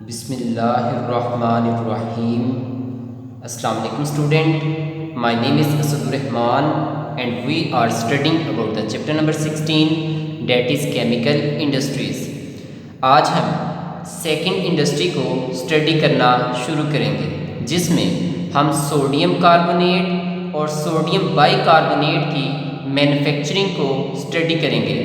बिस्मिल्लाहिर्रहमानिर्रहीम। अस्सलाम वालेकुम student, my name is Asadurrahman and we are studying about the chapter number 16 that is chemical industries. आज हम second industry को स्टडी करना शुरू करेंगे, जिसमें हम सोडियम कार्बोनेट और सोडियम बाइकार्बोनेट की मैन्युफैक्चरिंग को स्टडी करेंगे।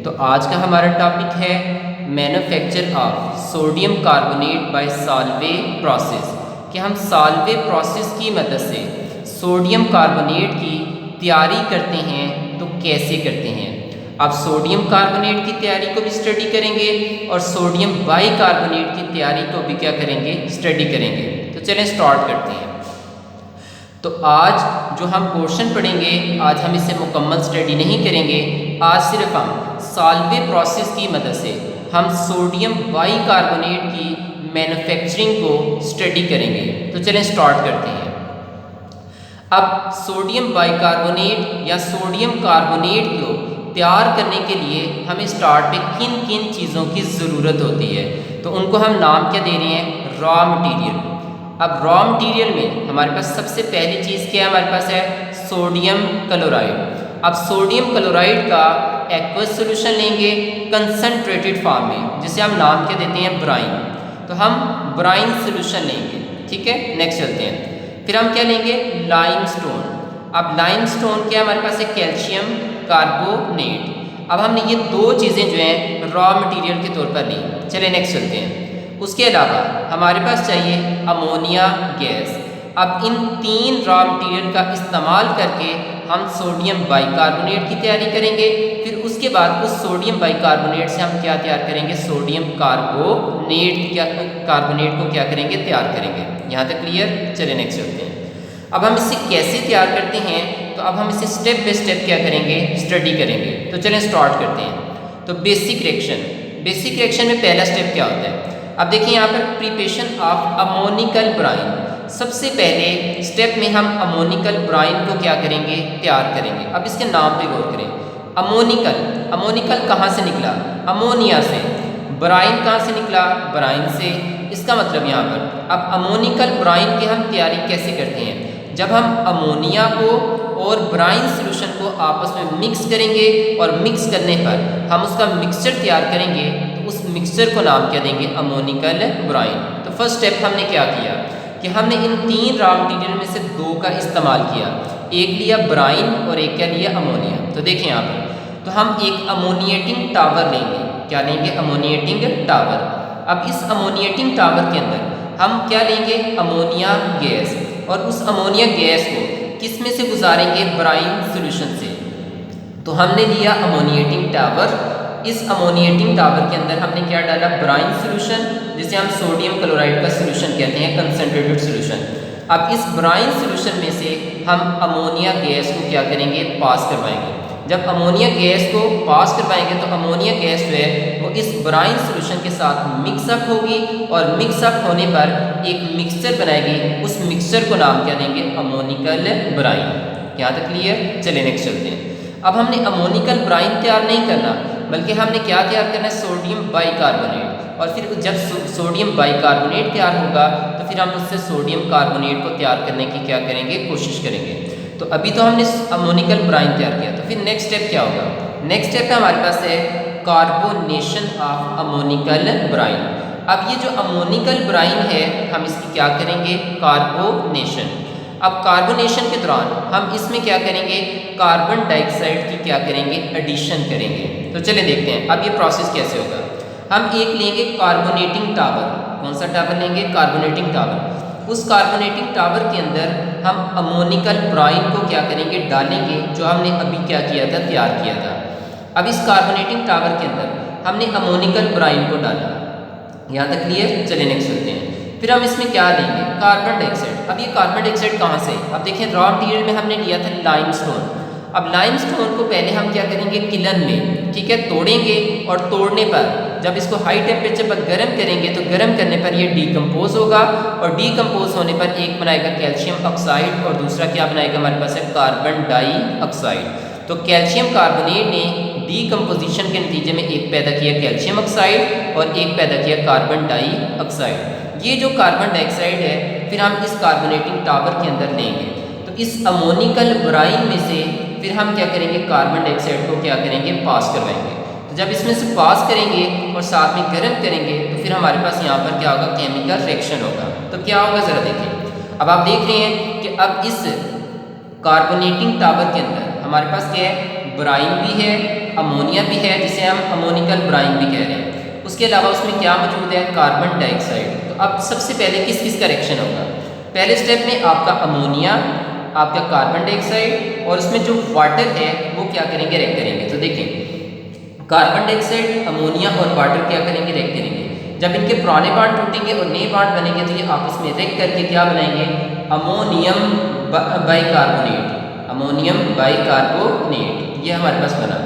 तो आज का हमारा टॉपिक है manufacture of sodium carbonate bye Solvay process, कि हम सॉल्वे प्रोसेस की मदद से सोडियम कार्बोनेट की तैयारी करते हैं। तो कैसे करते हैं? अब सोडियम कार्बोनेट की तैयारी को भी स्टडी करेंगे और सोडियम बाइकार्बोनेट की तैयारी को भी क्या करेंगे? स्टडी करेंगे। तो चलें स्टार्ट करते हैं। तो आज जो हम पोर्शन पढ़ेंगे, आज हम इसे मुकम्मल स्टडी नहीं करेंगे। आज सिर्फ हम सॉल्वे प्रोसेस की मदद से हम सोडियम बाइकार्बोनेट की मैन्युफैक्चरिंग को स्टडी करेंगे। तो चलें स्टार्ट करते हैं। अब सोडियम बाइकार्बोनेट या सोडियम कार्बोनेट को तैयार करने के लिए हमें स्टार्ट में किन किन चीज़ों की ज़रूरत होती है, तो उनको हम नाम क्या दे रहे हैं? Raw material. अब रॉ मटेरियल में हमारे पास सबसे पहली चीज़ क्या है? हमारे पास है सोडियम क्लोराइड। अब सोडियम क्लोराइड का एक्वस सोल्यूशन लेंगे कंसनट्रेटेड फॉर्म में, जिसे हम नाम क्या देते हैं? ब्राइन। तो हम ब्राइन सोल्यूशन लेंगे, ठीक है। नेक्स्ट चलते हैं। फिर हम क्या लेंगे? लाइमस्टोन। अब लाइमस्टोन क्या हमारे पास है? Calcium carbonate. अब हमने ये दो चीज़ें जो हैं रॉ मटेरियल के तौर पर ली। चलिए नेक्स्ट चलते हैं। उसके अलावा हमारे पास चाहिए अमोनिया गैस। अब इन तीन रॉ मटेरियल का इस्तेमाल करके हम सोडियम बाइकार्बोनेट की तैयारी करेंगे। फिर उसके बाद उस सोडियम बाइकार्बोनेट से हम क्या तैयार करेंगे? सोडियम कार्बोनेट को क्या करेंगे? तैयार करेंगे। यहाँ तक क्लियर? चलिए नेक्स्ट चलते हैं। अब हम इसे कैसे तैयार करते हैं, तो अब हम इसे स्टेप बाय स्टेप क्या करेंगे? स्टडी करेंगे। तो चलें स्टार्ट करते हैं। तो बेसिक रिएक्शन में पहला स्टेप क्या होता है? अब देखिए यहाँ पर प्रिपरेशन ऑफ अमोनिकल ब्राइन। सबसे पहले स्टेप में हम अमोनिकल ब्राइन को क्या करेंगे? तैयार करेंगे। अब इसके नाम पे गौर करें। अमोनिकल कहाँ से निकला? अमोनिया से। ब्राइन कहाँ से निकला? ब्राइन से। इसका मतलब यहाँ पर अब अमोनिकल ब्राइन की हम तैयारी कैसे करते हैं? जब हम अमोनिया को और ब्राइन सोल्यूशन को आपस में मिक्स करेंगे और मिक्स करने पर हम उसका मिक्सचर तैयार करेंगे, तो उस मिक्सचर को नाम क्या देंगे? Ammoniacal brine. तो फर्स्ट स्टेप हमने क्या किया कि हमने इन तीन रॉ मटेरियल में से दो का इस्तेमाल किया। एक लिया ब्राइन और एक क्या लिया? अमोनिया। तो देखें यहाँ पर, तो हम एक अमोनिएटिंग टावर लेंगे। क्या लेंगे? अमोनिएटिंग टावर। अब इस अमोनिएटिंग टावर के अंदर हम क्या लेंगे? Ammonia gas. और उस अमोनिया गैस को किस में से गुजारेंगे? ब्राइन सोल्यूशन से। तो हमने लिया अमोनिएटिंग टावर। इस अमोनिएटिंग टावर के अंदर हमने क्या डाला? ब्राइन सोल्यूशन, जिसे हम सोडियम क्लोराइड का सोल्यूशन कहते हैं, कंसनट्रेटेड सोल्यूशन। अब इस ब्राइन सोल्यूशन में से हम अमोनिया गैस को क्या करेंगे? पास करवाएंगे। जब अमोनिया गैस को पास करवाएंगे तो अमोनिया गैस जो है वो इस ब्राइन सोल्यूशन के साथ मिक्सअप होगी और मिक्सअप होने पर एक मिक्सचर बनाएगी। उस मिक्सचर को नाम क्या देंगे? Ammoniacal brine. यहाँ तक क्लियर? चलिए नेक्स्ट चलते हैं। अब हमने अमोनिकल ब्राइन तैयार नहीं करना, बल्कि हमने क्या तैयार करना है? Sodium bicarbonate. और फिर जब सोडियम बाइकार्बोनेट तैयार होगा तो फिर हम उससे सोडियम कार्बोनेट को तैयार करने की क्या करेंगे? कोशिश करेंगे। तो अभी तो हमने अमोनिकल ब्राइन तैयार किया, तो फिर नेक्स्ट स्टेप क्या होगा? नेक्स्ट स्टेप हमारे पास है कार्बोनेशन ऑफ अमोनिकल ब्राइन। अब ये जो अमोनिकल ब्राइन है, हम इसकी क्या करेंगे? कार्बोनेशन। अब कार्बोनेशन के दौरान हम इसमें क्या करेंगे? कार्बन डाइऑक्साइड की क्या करेंगे? एडिशन करेंगे। तो चलिए देखते हैं अब ये प्रोसेस कैसे होगा। हम एक लेंगे कार्बोनेटिंग टावर। कौन सा टावर लेंगे? Carbonating tower. उस कार्बोनेटिंग टावर के अंदर हम अमोनिकल ब्राइन को क्या करेंगे? डालेंगे, जो हमने अभी क्या किया था? तैयार किया था। अब इस कार्बोनेटिंग टावर के अंदर हमने अमोनिकल ब्राइन को डाला। यहाँ तक क्लियर? चलिए नेक्स्ट चलते हैं। फिर हम इसमें क्या लेंगे? Carbon dioxide. अब ये कार्बन डाइऑक्साइड कहाँ से? अब देखिए रॉ मटेरियल में हमने लिया था लाइमस्टोन। अब लाइमस्टोन को पहले हम क्या करेंगे? किलन में, ठीक है, तोड़ेंगे। और तोड़ने पर जब इसको हाई टेम्परेचर पर गर्म करेंगे तो गर्म करने पर ये डीकम्पोज होगा, और डीकम्पोज होने पर एक बनाएगा कैल्शियम ऑक्साइड और दूसरा क्या बनाएगा? हमारे पास है कार्बन डाइऑक्साइड। तो कैल्शियम कार्बोनेट ने डीकम्पोजिशन के नतीजे में एक पैदा किया कैल्शियम ऑक्साइड और एक पैदा किया कार्बन डाइऑक्साइड। ये जो कार्बन डाइऑक्साइड है फिर हम इस कार्बोनेटिंग टावर के अंदर लेंगे, तो इस अमोनिकल ब्राइन में से फिर हम क्या करेंगे, कार्बन डाइऑक्साइड को क्या करेंगे, पास करवाएंगे। तो जब इसमें से पास करेंगे और साथ में गर्म करेंगे तो फिर हमारे पास यहाँ पर क्या होगा, केमिकल रिएक्शन होगा। तो क्या होगा ज़रा देखिए, अब आप देख रहे हैं कि अब इस कार्बोनेटिंग टावर के अंदर हमारे पास क्या है, ब्राइन भी है, अमोनिया भी है, जिसे हम अमोनिकल ब्राइन भी कह रहे हैं। उसके अलावा उसमें क्या मौजूद है, कार्बन डाइऑक्साइड। तो अब सबसे पहले किस किस का रिएक्शन होगा, पहले स्टेप में आपका अमोनिया, आपका कार्बन डाइऑक्साइड और उसमें जो वाटर है वो क्या करेंगे, रिएक्ट करेंगे। तो देखें कार्बन डाइऑक्साइड, अमोनिया और वाटर क्या करेंगे, रिएक्ट करेंगे। जब इनके पुराने बॉन्ड टूटेंगे और नए बॉन्ड बनेंगे तो ये आपस में रिएक्ट करके क्या बनाएंगे, अमोनियम बाइकार्बोनेट, अमोनियम बाइकार्बोनेट, ये हमारे पास बना।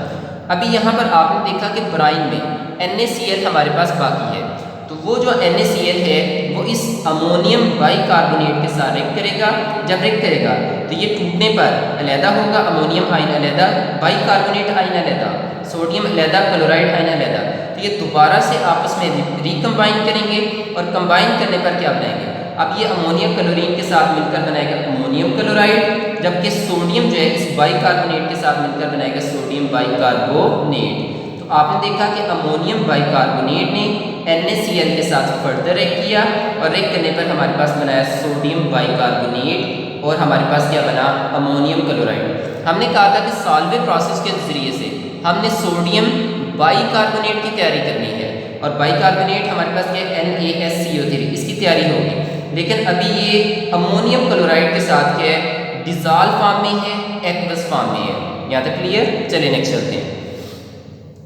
अभी यहाँ पर आपने देखा कि ब्राइन में NaCl हमारे पास बाकी है, तो वो जो NaCl है वो इस अमोनियम बाइकार्बोनेट के साथ रिएक्ट करेगा। जब रिएक्ट करेगा तो ये टूटने पर अलहदा होगा, अमोनियम आयन अलहदा, बाइकार्बोनेट आयन अलहदा, सोडियम अलहदा, क्लोराइड आयन अलहदा। तो ये दोबारा से आपस में रिकम्बाइन करेंगे और कंबाइन करने पर क्या बनाएंगे, अब ये अमोनियम क्लोरीन के साथ मिलकर बनाएगा अमोनियम क्लोराइड, जबकि सोडियम जो है इस बाइकार्बोनेट के साथ मिलकर बनाएगा सोडियम बाइकार्बोनेट। तो आपने देखा कि अमोनियम बाइकार्बोनेट ने NaCl के साथ फर्दर रिएक्ट किया और रिएक्ट करने पर हमारे पास बनाया सोडियम बाइकार्बोनेट और हमारे पास क्या बना, अमोनियम क्लोराइड। हमने कहा था कि सॉल्वे प्रोसेस के जरिए से हमने सोडियम बाइकार्बोनेट की तैयारी करनी है और बाइकार्बोनेट हमारे पास क्या है, NaSCO3, इसकी तैयारी होगी। लेकिन अभी ये अमोनियम क्लोराइड के साथ क्या है, डिजॉल्व फॉर्म में है, एक्वस फॉर्म में है। यहाँ तक क्लियर, चलिए नेक्स्ट चलते हैं।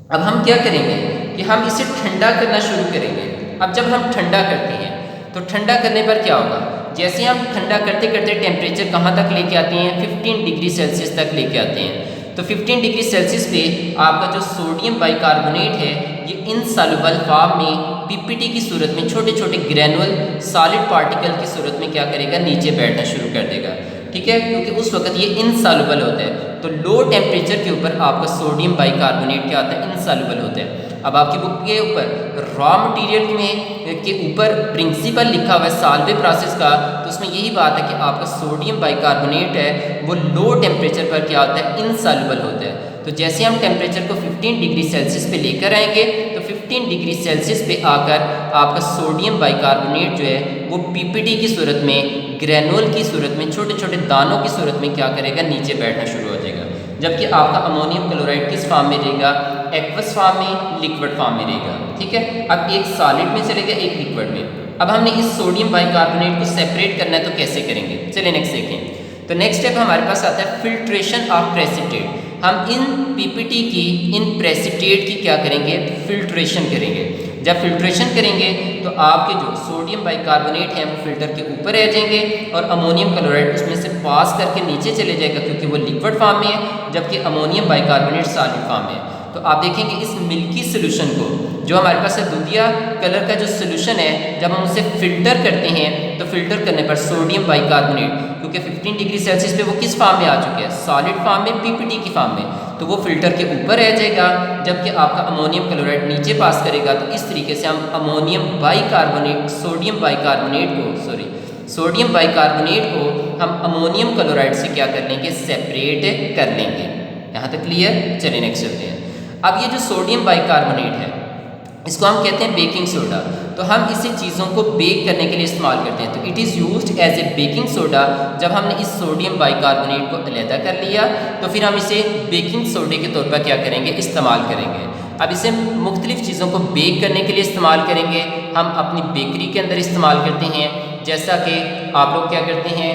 अब हम क्या करेंगे कि हम इसे ठंडा करना शुरू करेंगे। अब जब हम ठंडा करते हैं तो ठंडा करने पर क्या होगा, जैसे हम ठंडा करते करते टेम्परेचर कहाँ तक लेके आते हैं, 15 डिग्री सेल्सियस तक लेके आते हैं। तो 15 डिग्री सेल्सियस पे आपका जो सोडियम बाइकार्बोनेट है ये इनसॉल्युबल फॉर्म में पीपीटी की सूरत में छोटे छोटे ग्रैनुअल सॉलिड पार्टिकल की सूरत में क्या करेगा, नीचे बैठना शुरू कर देगा। ठीक है, क्योंकि उस वक्त ये इनसॉल्युबल होता है। तो लो टेम्परेचर के ऊपर आपका सोडियम बाइकार्बोनेट क्या होता है, इनसॉल्युबल होता है। अब आपकी बुक के ऊपर रॉ मटेरियल में के ऊपर प्रिंसिपल लिखा हुआ है सॉल्वे प्रोसेस का, तो उसमें यही बात है कि आपका सोडियम बाइकार्बोनेट है वो लो टेम्परेचर पर क्या होता है, इनसॉल्युबल होता है। तो जैसे हम टेम्परेचर को 15 डिग्री सेल्सियस पे लेकर आएंगे तो 15 डिग्री सेल्सियस पे आकर आपका सोडियम बाइकार्बोनेट जो है वो पीपीटी की सूरत में, ग्रैनुअल की सूरत में, छोटे छोटे दानों की सूरत में क्या करेगा, नीचे बैठना शुरू हो जाएगा। जबकि आपका अमोनियम क्लोराइड किस फॉर्म में रहेगा, एक्वस फॉर्म में, लिक्विड फॉर्म में रहेगा। ठीक है, अब एक सॉलिड में चलेगा, एक लिक्विड में। अब हमने इस सोडियम बाइकार्बोनेट को सेपरेट करना है तो कैसे करेंगे, चलिए नेक्स्ट देखें। तो नेक्स्ट स्टेप हमारे पास आता है फिल्ट्रेशन ऑफ प्रेसिपिटेट। हम इन पीपीटी की, इन प्रेसिपिटेट की क्या करेंगे, फिल्ट्रेशन करेंगे। जब फिल्ट्रेशन करेंगे तो आपके जो सोडियम बाइकार्बोनेट है वो फिल्टर के ऊपर रह जाएंगे और अमोनियम क्लोराइड उसमें से पास करके नीचे चले जाएगा क्योंकि वो लिक्विड फॉर्म में है, जबकि अमोनियम बाइकार्बोनेट सॉलिड फॉर्म में है। तो आप देखेंगे इस मिल्की सोल्यूशन को, जो हमारे पास है दूधिया कलर का जो सोल्यूशन है, जब हम उसे फिल्टर करते हैं तो फिल्टर करने पर सोडियम बाइकार्बोनेट, क्योंकि 15 डिग्री सेल्सियस पे वो किस फॉर्म में आ चुके हैं, सॉलिड फॉर्म में, पीपीटी की फॉर्म में, तो वो फिल्टर के ऊपर रह जाएगा, जबकि आपका अमोनियम क्लोराइड नीचे पास करेगा। तो इस तरीके से हम अमोनियम बाइकार्बोनेट, सोडियम बाइकार्बोनेट को हम अमोनियम क्लोराइड से क्या कर लेंगे, सेपरेट कर लेंगे। यहाँ तक क्लियर, चलिए नेक्स्ट चलते हैं। अब ये जो सोडियम बाइकार्बोनेट है इसको हम कहते हैं बेकिंग सोडा। तो हम इसे चीज़ों को बेक करने के लिए इस्तेमाल करते हैं। तो it is used as a baking soda. जब हमने इस सोडियम बाइकार्बोनेट को अलहदा कर लिया तो फिर हम इसे बेकिंग सोडे के तौर पर क्या करेंगे, इस्तेमाल करेंगे। अब इसे मुख्तलिफ़ चीज़ों को बेक करने के लिए इस्तेमाल करेंगे। हम अपनी बेकरी के अंदर इस्तेमाल करते हैं, जैसा कि आप लोग क्या करते हैं,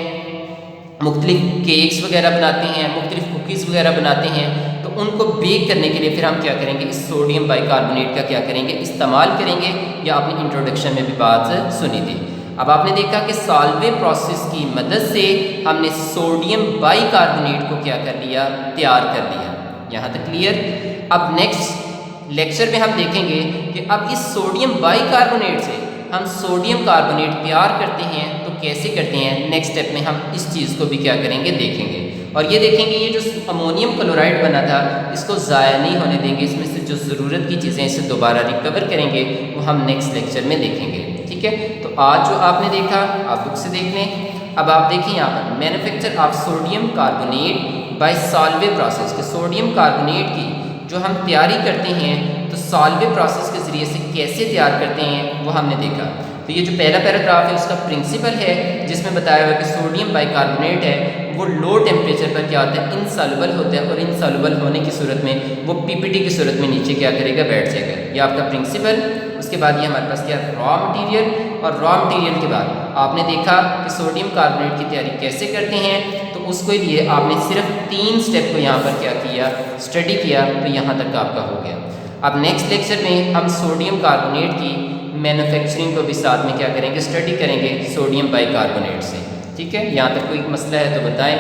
मुख्तलिफ़ केक्स वगैरह बनाते हैं, मुख्तलिफ़ कुकीज़ वगैरह बनाते हैं, तो उनको बेक करने के लिए फिर हम क्या करेंगे, इस सोडियम बाइकार्बोनेट का क्या करेंगे, इस्तेमाल करेंगे। या आपने इंट्रोडक्शन में भी बात सुनी थी। अब आपने देखा कि सॉल्वे प्रोसेस की मदद से हमने सोडियम बाइकार्बोनेट को क्या कर लिया, तैयार कर लिया। यहाँ तक क्लियर। अब नेक्स्ट लेक्चर में हम देखेंगे कि अब इस सोडियम बाइकार्बोनेट से हम सोडियम कार्बोनेट तैयार करते हैं तो कैसे करते हैं। नेक्स्ट स्टेप में हम इस चीज़ को भी क्या करेंगे, देखेंगे। और ये देखेंगे ये जो अमोनियम क्लोराइड बना था इसको ज़ाया नहीं होने देंगे, इसमें से जो ज़रूरत की चीज़ें इसे दोबारा रिकवर करेंगे वो हम नेक्स्ट लेक्चर में देखेंगे। ठीक है, तो आज जो आपने देखा आप बुक से देख लें। अब आप देखिए यहाँ पर manufacture of sodium carbonate bye Solvay process के सोडियम कार्बोनेट की जो हम तैयारी करते हैं तो सॉल्वे प्रोसेस के ज़रिए से कैसे तैयार करते हैं वो हमने देखा। तो ये जो पहला पैराग्राफ है उसका प्रिंसिपल है जिसमें बताया हुआ कि सोडियम बाइकार्बोनेट है वो लो टेम्परेचर पर क्या होता है इनसॉल्युबल होता है, और इनसॉल्युबल होने की सूरत में वो पीपीटी की सूरत में नीचे क्या करेगा बैठ जाएगा। ये आपका प्रिंसिपल। उसके बाद ये हमारे पास क्या रॉ मटेरियल, और रॉ मटेरियल के बाद आपने देखा कि सोडियम कार्बोनेट की तैयारी कैसे करते हैं, तो उसके लिए आपने सिर्फ 3 स्टेप को यहाँ पर क्या किया स्टडी किया, तो यहाँ तक आपका हो गया। अब नेक्स्ट लेक्चर में हम सोडियम कार्बोनेट की मैन्युफैक्चरिंग को भी साथ में क्या करेंगे स्टडी करेंगे सोडियम बाइकार्बोनेट से। ठीक है, यहाँ तक कोई मसला है तो बताएं।